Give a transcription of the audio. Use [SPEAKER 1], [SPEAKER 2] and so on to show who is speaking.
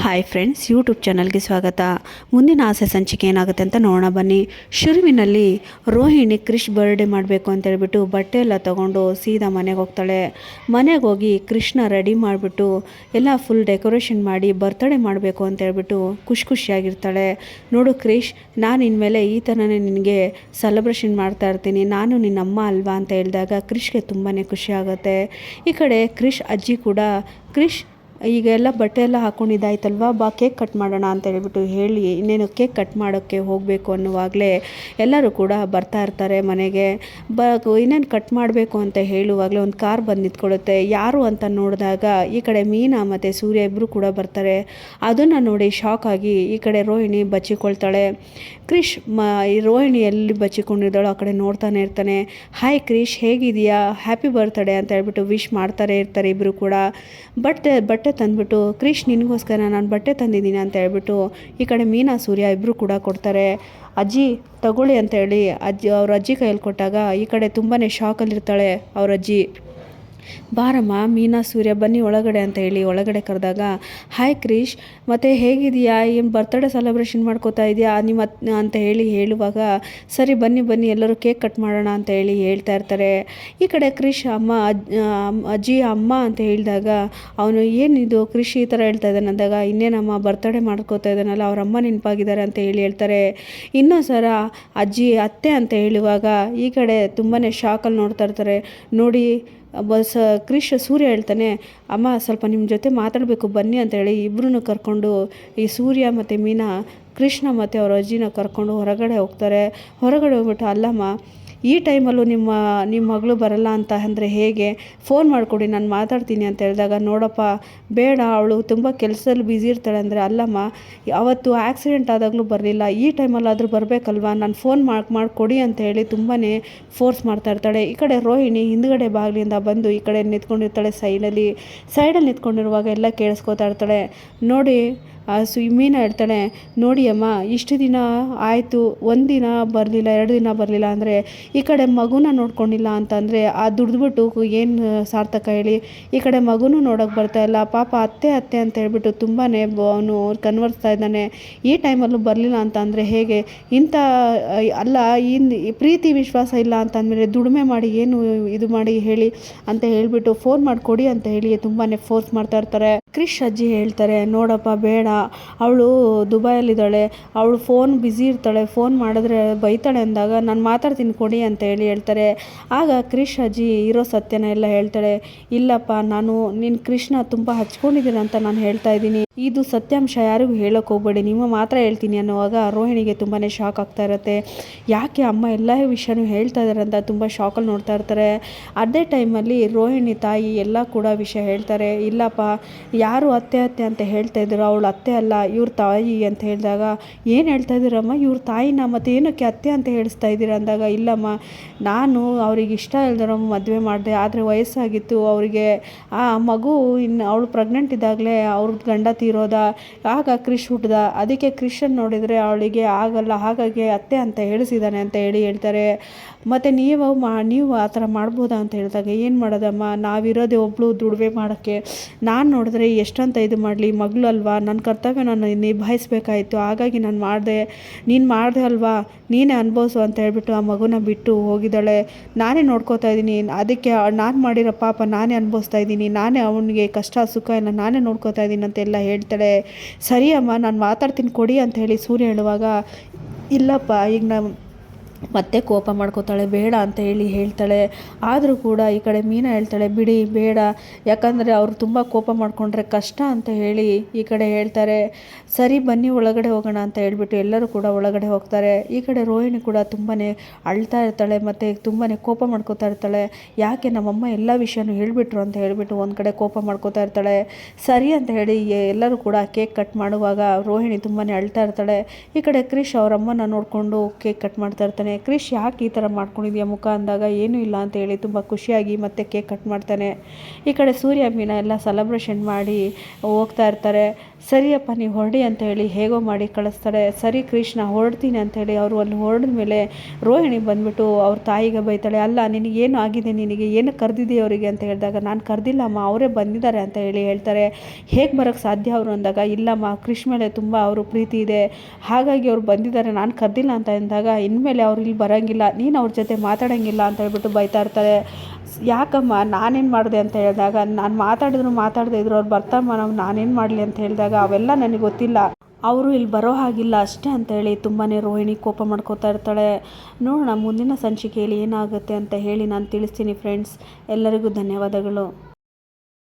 [SPEAKER 1] Hi friends, YouTube ಚಾನಲ್ಗೆ ಸ್ವಾಗತ. ಮುಂದಿನ ಆಸೆ ಸಂಚಿಕೆ ಏನಾಗುತ್ತೆ ಅಂತ ನೋಡೋಣ ಬನ್ನಿ. ಶುರುವಿನಲ್ಲಿ ರೋಹಿಣಿ ಕ್ರಿಶ್ ಬರ್ಡೇ ಮಾಡಬೇಕು ಅಂತ ಹೇಳ್ಬಿಟ್ಟು ಬಟ್ಟೆ ಎಲ್ಲ ತೊಗೊಂಡು ಸೀದಾ ಮನೆಗೆ ಹೋಗ್ತಾಳೆ. ಮನೆಗೆ ಹೋಗಿ ಕೃಷ್ಣ ರೆಡಿ ಮಾಡಿಬಿಟ್ಟು ಎಲ್ಲ ಫುಲ್ ಡೆಕೋರೇಷನ್ ಮಾಡಿ ಬರ್ತ್ಡೇ ಮಾಡಬೇಕು ಅಂತ ಹೇಳ್ಬಿಟ್ಟು ಖುಷಿಯಾಗಿರ್ತಾಳೆ. ನೋಡು ಕ್ರಿಶ್, ನಾನು ಇನ್ಮೇಲೆ ಈ ಥರನೇ ನಿನಗೆ ಸೆಲೆಬ್ರೇಷನ್ ಮಾಡ್ತಾ ಇರ್ತೀನಿ, ನಾನು ನಿನ್ನ ಅಮ್ಮ ಅಲ್ವಾ ಅಂತ ಹೇಳಿದಾಗ ಕ್ರಿಶ್ಗೆ ತುಂಬಾ ಖುಷಿ ಆಗುತ್ತೆ. ಈ ಕಡೆ ಕ್ರಿಶ್ ಅಜ್ಜಿ ಕೂಡ ಕ್ರಿಶ್ ಈಗ ಎಲ್ಲ ಬಟ್ಟೆ ಎಲ್ಲ ಹಾಕ್ಕೊಂಡಿದ್ದಾಯ್ತಲ್ವ, ಬಾ ಕೇಕ್ ಕಟ್ ಮಾಡೋಣ ಅಂತ ಹೇಳ್ಬಿಟ್ಟು ಹೇಳಿ ಇನ್ನೇನು ಕೇಕ್ ಕಟ್ ಮಾಡೋಕ್ಕೆ ಹೋಗಬೇಕು ಅನ್ನುವಾಗಲೇ ಎಲ್ಲರೂ ಕೂಡ ಬರ್ತಾ ಇರ್ತಾರೆ ಮನೆಗೆ. ಇನ್ನೇನು ಕಟ್ ಮಾಡಬೇಕು ಅಂತ ಹೇಳುವಾಗಲೇ ಒಂದು ಕಾರ್ ಬಂದು ನಿಂತ್ಕೊಳ್ಳುತ್ತೆ. ಯಾರು ಅಂತ ನೋಡಿದಾಗ ಈ ಕಡೆ ಮೀನಾ ಮತ್ತು ಸೂರ್ಯ ಇಬ್ಬರು ಕೂಡ ಬರ್ತಾರೆ. ಅದನ್ನು ನೋಡಿ ಶಾಕ್ ಆಗಿ ಈ ಕಡೆ ರೋಹಿಣಿ ಬಚ್ಚಿಕೊಳ್ತಾಳೆ. ಕ್ರಿಶ್ ಈ ರೋಹಿಣಿ ಎಲ್ಲಿ ಬಚ್ಚಿಕೊಂಡಿದ್ದಾಳೋ ಆ ಕಡೆ ನೋಡ್ತಾನೆ ಇರ್ತಾನೆ. ಹಾಯ್ ಕ್ರಿಶ್, ಹೇಗಿದೆಯಾ, ಹ್ಯಾಪಿ ಬರ್ತ್ಡೇ ಅಂತ ಹೇಳ್ಬಿಟ್ಟು ವಿಶ್ ಮಾಡ್ತಾರೆ ಇರ್ತಾರೆ ಇಬ್ಬರು ಕೂಡ. ಬಟ್ಟೆ ತಂದುಬಿಟ್ಟು ಕ್ರಿಶ್ ನಿನಗೋಸ್ಕರ ನಾನು ಬಟ್ಟೆ ತಂದಿದ್ದೀನಿ ಅಂತ ಹೇಳ್ಬಿಟ್ಟು ಈ ಕಡೆ ಮೀನಾ ಸೂರ್ಯ ಇಬ್ಬರು ಕೂಡ ಕೊಡ್ತಾರೆ. ಅಜ್ಜಿ ತಗೊಳ್ಳಿ ಅಂತ ಹೇಳಿ ಅವ್ರ ಅಜ್ಜಿ ಕೈಯಲ್ಲಿ ಕೊಟ್ಟಾಗ ಈ ಕಡೆ ತುಂಬಾ ಶಾಕಲ್ಲಿರ್ತಾಳೆ ಅವ್ರ ಅಜ್ಜಿ. ಬಾರಮ್ಮ ಮೀನಾ ಸೂರ್ಯ ಬನ್ನಿ ಒಳಗಡೆ ಅಂತ ಹೇಳಿ ಒಳಗಡೆ ಕರೆದಾಗ, ಹಾಯ್ ಕ್ರಿಶ್, ಮತ್ತು ಹೇಗಿದೆಯಾ, ಏನು ಬರ್ತ್ಡೇ ಸೆಲೆಬ್ರೇಷನ್ ಮಾಡ್ಕೋತಾ ಇದೆಯಾ ನಿಮ್ಮ ಅಂತ ಹೇಳುವಾಗ ಸರಿ ಬನ್ನಿ ಎಲ್ಲರೂ ಕೇಕ್ ಕಟ್ ಮಾಡೋಣ ಅಂತ ಹೇಳಿ ಹೇಳ್ತಾ ಇರ್ತಾರೆ. ಈ ಕಡೆ ಕ್ರಿಶ್ ಅಜ್ಜಿ ಅಮ್ಮ ಅಂತ ಹೇಳಿದಾಗ ಅವನು ಏನಿದು ಕ್ರಿಶ್ ಈ ಥರ ಹೇಳ್ತಾ ಇದ್ದಾನೆ ಅಂದಾಗ, ಇನ್ನೇನಮ್ಮ ಬರ್ತ್ಡೇ ಮಾಡ್ಕೋತಾ ಇದ್ದಾನಲ್ಲ ಅವ್ರ ಅಮ್ಮ ನೆನಪಾಗಿದ್ದಾರೆ ಅಂತ ಹೇಳ್ತಾರೆ. ಇನ್ನೊಂದು ಸಲ ಅಜ್ಜಿ ಅತ್ತೆ ಅಂತ ಹೇಳುವಾಗ ಈ ಕಡೆ ತುಂಬಾ ಶಾಕಲ್ಲಿ ನೋಡ್ತಾ ಇರ್ತಾರೆ. ನೋಡಿ ಕ್ರಿಶ್ ಸೂರ್ಯ ಹೇಳ್ತಾನೆ, ಅಮ್ಮ ಸ್ವಲ್ಪ ನಿಮ್ಮ ಜೊತೆ ಮಾತಾಡಬೇಕು ಬನ್ನಿ ಅಂತ ಹೇಳಿ ಇಬ್ಬರೂ ಕರ್ಕೊಂಡು ಈ ಸೂರ್ಯ ಮತ್ತು ಮೀನಾ ಕೃಷ್ಣ ಮತ್ತು ಅವ್ರ ಅಜ್ಜಿನ ಕರ್ಕೊಂಡು ಹೊರಗಡೆ ಹೋಗ್ತಾರೆ. ಹೊರಗಡೆ ಹೋಗ್ಬಿಟ್ಟು, ಅಲ್ಲಮ್ಮ ಈ ಟೈಮಲ್ಲೂ ನಿಮ್ಮ ಮಗಳು ಬರಲ್ಲ ಅಂತ ಅಂದರೆ ಹೇಗೆ, ಫೋನ್ ಮಾಡಿಕೊಡಿ ನಾನು ಮಾತಾಡ್ತೀನಿ ಅಂತ ಹೇಳಿದಾಗ, ನೋಡಪ್ಪ ಬೇಡ ಅವಳು ತುಂಬ ಕೆಲಸದಲ್ಲಿ ಬ್ಯುಸಿ ಇರ್ತಾಳೆ ಅಂದರೆ, ಅಲ್ಲಮ್ಮ ಅವತ್ತು ಆಕ್ಸಿಡೆಂಟ್ ಆದಾಗಲೂ ಬರಲಿಲ್ಲ, ಈ ಟೈಮಲ್ಲಾದರೂ ಬರಬೇಕಲ್ವ, ನಾನು ಫೋನ್ ಮಾಡಿಕೊಡಿ ಅಂತ ಹೇಳಿ ತುಂಬಾ ಫೋರ್ಸ್ ಮಾಡ್ತಾ ಇರ್ತಾಳೆ. ಈ ಕಡೆ ರೋಹಿಣಿ ಹಿಂದ್ಗಡೆ ಬಾಗಿಲಿಂದ ಬಂದು ಈ ಕಡೆ ನಿಂತ್ಕೊಂಡಿರ್ತಾಳೆ. ಸೈಡಲ್ಲಿ ನಿಂತ್ಕೊಂಡಿರುವಾಗ ಎಲ್ಲ ಕೇಳಿಸ್ಕೊತಾ ಇರ್ತಾಳೆ. ನೋಡಿ ಮೀನಾ ಹೇಳ್ತಾಳೆ, ನೋಡಿ ಅಮ್ಮ ಇಷ್ಟು ದಿನ ಆಯಿತು, ಒಂದಿನ ಬರಲಿಲ್ಲ 2 ದಿನ ಬರಲಿಲ್ಲ ಅಂದರೆ ಈ ಕಡೆ ಮಗುನ ನೋಡ್ಕೊಂಡಿಲ್ಲ ಅಂತಂದರೆ ಆ ದುಡ್ದುಬಿಟ್ಟು ಏನು ಸಾರ್ಥಕ ಹೇಳಿ. ಈ ಕಡೆ ಮಗುನೂ ನೋಡೋಕೆ ಬರ್ತಾ ಇಲ್ಲ, ಪಾಪ ಅತ್ತೆ ಅಂತ ಹೇಳ್ಬಿಟ್ಟು ತುಂಬಾ ಅವನು ಕನ್ವರ್ಸ್ತಾ ಇದ್ದಾನೆ. ಈ ಟೈಮಲ್ಲೂ ಬರಲಿಲ್ಲ ಅಂತ ಅಂದರೆ ಹೇಗೆ, ಇಂಥ ಅಲ್ಲ ಪ್ರೀತಿ ವಿಶ್ವಾಸ ಇಲ್ಲ ಅಂತಂದಮೇಲೆ ದುಡಿಮೆ ಮಾಡಿ ಏನು ಇದು ಮಾಡಿ ಹೇಳಿ ಅಂತ ಹೇಳಿಬಿಟ್ಟು ಫೋನ್ ಮಾಡಿಕೊಡಿ ಅಂತ ಹೇಳಿ ತುಂಬಾ ಫೋರ್ಸ್ ಮಾಡ್ತಾ ಇರ್ತಾರೆ. ಕ್ರಿಶ್ ಅಜ್ಜಿ ಹೇಳ್ತಾರೆ, ನೋಡಪ್ಪ ಬೇಡ, ಅವಳು ದುಬೈಯಲ್ಲಿದ್ದಾಳೆ, ಅವಳು ಫೋನ್ ಬ್ಯುಸಿ ಇರ್ತಾಳೆ, ಫೋನ್ ಮಾಡಿದ್ರೆ ಬೈತಾಳೆ ಅಂದಾಗ ನಾನು ಮಾತಾಡ್ತೀನಿ ಕೊಡಿ ಅಂತ ಹೇಳ್ತಾರೆ. ಆಗ ಕ್ರಿಶ್ ಅಜ್ಜಿ ಇರೋ ಸತ್ಯನ ಎಲ್ಲ ಹೇಳ್ತಾಳೆ. ಇಲ್ಲಪ್ಪ, ನಾನು ನಿನ್ನ ಕೃಷ್ಣ ತುಂಬ ಹಚ್ಕೊಂಡಿದ್ದೀನಿ ಅಂತ ನಾನು ಹೇಳ್ತಾ ಇದ್ದೀನಿ, ಇದು ಸತ್ಯಾಂಶ ಯಾರಿಗೂ ಹೇಳೋಕೆ ಹೋಗ್ಬೇಡಿ, ನಿಮ್ಮ ಮಾತ್ರ ಹೇಳ್ತೀನಿ ಅನ್ನುವಾಗ ರೋಹಿಣಿಗೆ ತುಂಬಾ ಶಾಕ್ ಆಗ್ತಾ ಇರುತ್ತೆ. ಯಾಕೆ ಅಮ್ಮ ಎಲ್ಲ ವಿಷಯನೂ ಹೇಳ್ತಾ ಇದ್ದಾರೆ ಅಂತ ತುಂಬ ಶಾಕಲ್ಲಿ ನೋಡ್ತಾ ಇರ್ತಾರೆ. ಅದೇ ಟೈಮಲ್ಲಿ ರೋಹಿಣಿ ತಾಯಿ ಎಲ್ಲ ಕೂಡ ವಿಷಯ ಹೇಳ್ತಾರೆ. ಇಲ್ಲಪ್ಪ, ಯಾರು ಅತ್ತೆ ಅಂತ ಹೇಳ್ತಾ ಇದ್ರು, ಅವಳು ಅತ್ತೆ ಅಲ್ಲ ಇವ್ರ ತಾಯಿ ಅಂತ ಹೇಳಿದಾಗ, ಏನು ಹೇಳ್ತಾ ಇದ್ದೀರಮ್ಮ, ಇವ್ರ ತಾಯಿನ ಮತ್ತೆ ಏನಕ್ಕೆ ಅತ್ತೆ ಅಂತ ಹೇಳಿಸ್ತಾ ಇದ್ದೀರ ಅಂದಾಗ, ಇಲ್ಲಮ್ಮ ನಾನು ಅವ್ರಿಗೆ ಇಷ್ಟ ಇಲ್ದಿರೋ ಮದುವೆ ಮಾಡಿದೆ, ಆದರೆ ವಯಸ್ಸಾಗಿತ್ತು ಅವರಿಗೆ, ಆ ಮಗು ಇನ್ನು ಅವಳು ಪ್ರೆಗ್ನೆಂಟ್ ಇದ್ದಾಗಲೇ ಅವ್ರದ್ದು ಗಂಡ ತೀರೋದ, ಆಗ ಕ್ರಿಶ್ ಹುಟ್ಟಿದ, ಅದಕ್ಕೆ ಕ್ರಿಶನ್ ನೋಡಿದರೆ ಅವಳಿಗೆ ಆಗಲ್ಲ, ಹಾಗಾಗಿ ಅತ್ತೆ ಅಂತ ಹೇಳಿಸಿದ್ದಾನೆ ಅಂತ ಹೇಳ್ತಾರೆ. ಮತ್ತು ನೀವು ಆ ಥರ ಮಾಡ್ಬೋದಾ ಅಂತ ಹೇಳಿದಾಗ, ಏನು ಮಾಡೋದಮ್ಮ, ನಾವಿರೋದೇ ಒಬ್ಬಳು ದುಡಿಮೆ ಮಾಡೋಕ್ಕೆ, ನಾನು ನೋಡಿದ್ರೆ ಎಷ್ಟಂತ ಇದು ಮಾಡಲಿ, ಮಗಳು ಅಲ್ವಾ, ನನ್ನ ಕರ್ತವ್ಯ ನಾನು ನಿಭಾಯಿಸ್ಬೇಕಾಯಿತು, ಹಾಗಾಗಿ ನಾನು ಮಾಡಿದೆ, ನೀನು ಮಾಡಿದೆ ಅಲ್ವಾ, ನೀನೇ ಅನುಭವಿಸು ಅಂತ ಹೇಳ್ಬಿಟ್ಟು ಆ ಮಗುನ ಬಿಟ್ಟು ಹೋಗಿದ್ದಾಳೆ. ನಾನೇ ನೋಡ್ಕೋತಾ ಇದ್ದೀನಿ, ಅದಕ್ಕೆ ನಾನು ಮಾಡಿರೋ ಪಾಪ ನಾನೇ ಅನುಭವಿಸ್ತಾ ಇದ್ದೀನಿ, ನಾನೇ ಅವನಿಗೆ ಕಷ್ಟ ಸುಖ ಎಲ್ಲ ನಾನೇ ನೋಡ್ಕೋತಾ ಇದ್ದೀನಿ ಅಂತೆಲ್ಲ ಹೇಳ್ತಾಳೆ. ಸರಿ ಅಮ್ಮ ನಾನು ಮಾತಾಡ್ತೀನಿ ಕೊಡಿ ಅಂತ ಹೇಳಿ ಸೂರ್ಯ ಹೇಳುವಾಗ, ಇಲ್ಲಪ್ಪ ಈಗ ನಾವು ಮತ್ತೆ ಕೋಪ ಮಾಡ್ಕೋತಾಳೆ, ಬೇಡ ಅಂತ ಹೇಳ್ತಾಳೆ. ಆದರೂ ಕೂಡ ಈ ಕಡೆ ಮೀನಾ ಹೇಳ್ತಾಳೆ, ಬಿಡಿ ಬೇಡ, ಯಾಕಂದರೆ ಅವರು ತುಂಬ ಕೋಪ ಮಾಡಿಕೊಂಡ್ರೆ ಕಷ್ಟ ಅಂತ ಹೇಳಿ ಈ ಕಡೆ ಹೇಳ್ತಾರೆ. ಸರಿ ಬನ್ನಿ ಒಳಗಡೆ ಹೋಗೋಣ ಅಂತ ಹೇಳ್ಬಿಟ್ಟು ಎಲ್ಲರೂ ಕೂಡ ಒಳಗಡೆ ಹೋಗ್ತಾರೆ. ಈ ಕಡೆ ರೋಹಿಣಿ ಕೂಡ ತುಂಬಾ ಅಳ್ತಾ ಇರ್ತಾಳೆ ಮತ್ತು ತುಂಬಾ ಕೋಪ ಮಾಡ್ಕೋತಾ ಇರ್ತಾಳೆ. ಯಾಕೆ ನಮ್ಮಮ್ಮ ಎಲ್ಲ ವಿಷಯನೂ ಹೇಳಿಬಿಟ್ರು ಅಂತ ಹೇಳ್ಬಿಟ್ಟು ಒಂದು ಕಡೆ ಕೋಪ ಮಾಡ್ಕೋತಾ ಇರ್ತಾಳೆ. ಸರಿ ಅಂತ ಹೇಳಿ ಎಲ್ಲರೂ ಕೂಡ ಕೇಕ್ ಕಟ್ ಮಾಡುವಾಗ ರೋಹಿಣಿ ತುಂಬಾ ಅಳ್ತಾ ಇರ್ತಾಳೆ. ಈ ಕಡೆ ಕ್ರಿಶ್ ಅವರಮ್ಮನ ನೋಡಿಕೊಂಡು ಕೇಕ್ ಕಟ್ ಮಾಡ್ತಾ ಇರ್ತಾನೆ. ಕ್ರಿಶ್ ಯಾಕೆ ಈ ಥರ ಮಾಡ್ಕೊಂಡಿದ್ಯಾ ಮುಖ ಅಂದಾಗ, ಏನೂ ಇಲ್ಲ ಅಂತ ಹೇಳಿ ತುಂಬ ಖುಷಿಯಾಗಿ ಮತ್ತೆ ಕೇಕ್ ಕಟ್ ಮಾಡ್ತಾನೆ. ಈ ಕಡೆ ಸೂರ್ಯ ಮೀನಾ ಎಲ್ಲ ಸೆಲೆಬ್ರೇಷನ್ ಮಾಡಿ ಹೋಗ್ತಾ ಇರ್ತಾರೆ. ಸರಿಯಪ್ಪ ನೀವು ಹೊರಡಿ ಅಂತ ಹೇಳಿ ಹೇಗೋ ಮಾಡಿ ಕಳಿಸ್ತಾಳೆ. ಸರಿ ಕೃಷ್ಣ ಹೊರಡ್ತೀನಿ ಅಂತೇಳಿ ಅವರು ಅಲ್ಲಿ ಹೊರಡಿದ ಮೇಲೆ ರೋಹಿಣಿ ಬಂದ್ಬಿಟ್ಟು ಅವ್ರ ತಾಯಿಗೆ ಬೈತಾಳೆ, ಅಲ್ಲ ನಿನಗೇನು ಆಗಿದೆ, ನಿನಗೆ ಏನು ಕರೆದಿದೆಯಾ ಅವರಿಗೆ ಅಂತ ಹೇಳಿದಾಗ, ನಾನು ಕರೆದಿಲ್ಲಮ್ಮ ಅವರೇ ಬಂದಿದ್ದಾರೆ ಅಂತ ಹೇಳಿ ಹೇಳ್ತಾರೆ. ಹೇಗೆ ಬರೋಕ್ಕೆ ಸಾಧ್ಯ ಅವರು ಅಂದಾಗ, ಇಲ್ಲಮ್ಮ ಕೃಷ್ ಮೇಲೆ ತುಂಬ ಅವರು ಪ್ರೀತಿ ಇದೆ, ಹಾಗಾಗಿ ಅವ್ರು ಬಂದಿದ್ದಾರೆ, ನಾನು ಕರೆದಿಲ್ಲ ಅಂತ ಅಂದಾಗ, ಇನ್ಮೇಲೆ ಅವ್ರು ಇಲ್ಲಿ ಬರೋಂಗಿಲ್ಲ, ನೀನು ಅವ್ರ ಜೊತೆ ಮಾತಾಡೋಂಗಿಲ್ಲ ಅಂತ ಹೇಳ್ಬಿಟ್ಟು ಬೈತಾ ಇರ್ತಾರೆ. ಯಾಕಮ್ಮ ನಾನೇನು ಮಾಡಿದೆ ಅಂತ ಹೇಳಿದಾಗ, ನಾನು ಮಾತಾಡದೇ ಇದ್ರು ಅವ್ರು ಬರ್ತಾರಮ್ಮ, ನಾನೇನು ಮಾಡಲಿ ಅಂತ ಹೇಳಿದಾಗ, ಅವೆಲ್ಲ ನನಗೆ ಗೊತ್ತಿಲ್ಲ, ಅವರು ಇಲ್ಲಿ ಬರೋ ಹಾಗಿಲ್ಲ ಅಷ್ಟೇ ಅಂತೇಳಿ ತುಂಬಾ ರೋಹಿಣಿ ಕೋಪ ಮಾಡ್ಕೋತಾ ಇರ್ತಾಳೆ. ನೋಡೋಣ ಮುಂದಿನ ಸಂಚಿಕೆಯಲ್ಲಿ ಏನಾಗುತ್ತೆ ಅಂತ ಹೇಳಿ ನಾನು ತಿಳಿಸ್ತೀನಿ ಫ್ರೆಂಡ್ಸ್. ಎಲ್ಲರಿಗೂ ಧನ್ಯವಾದಗಳು.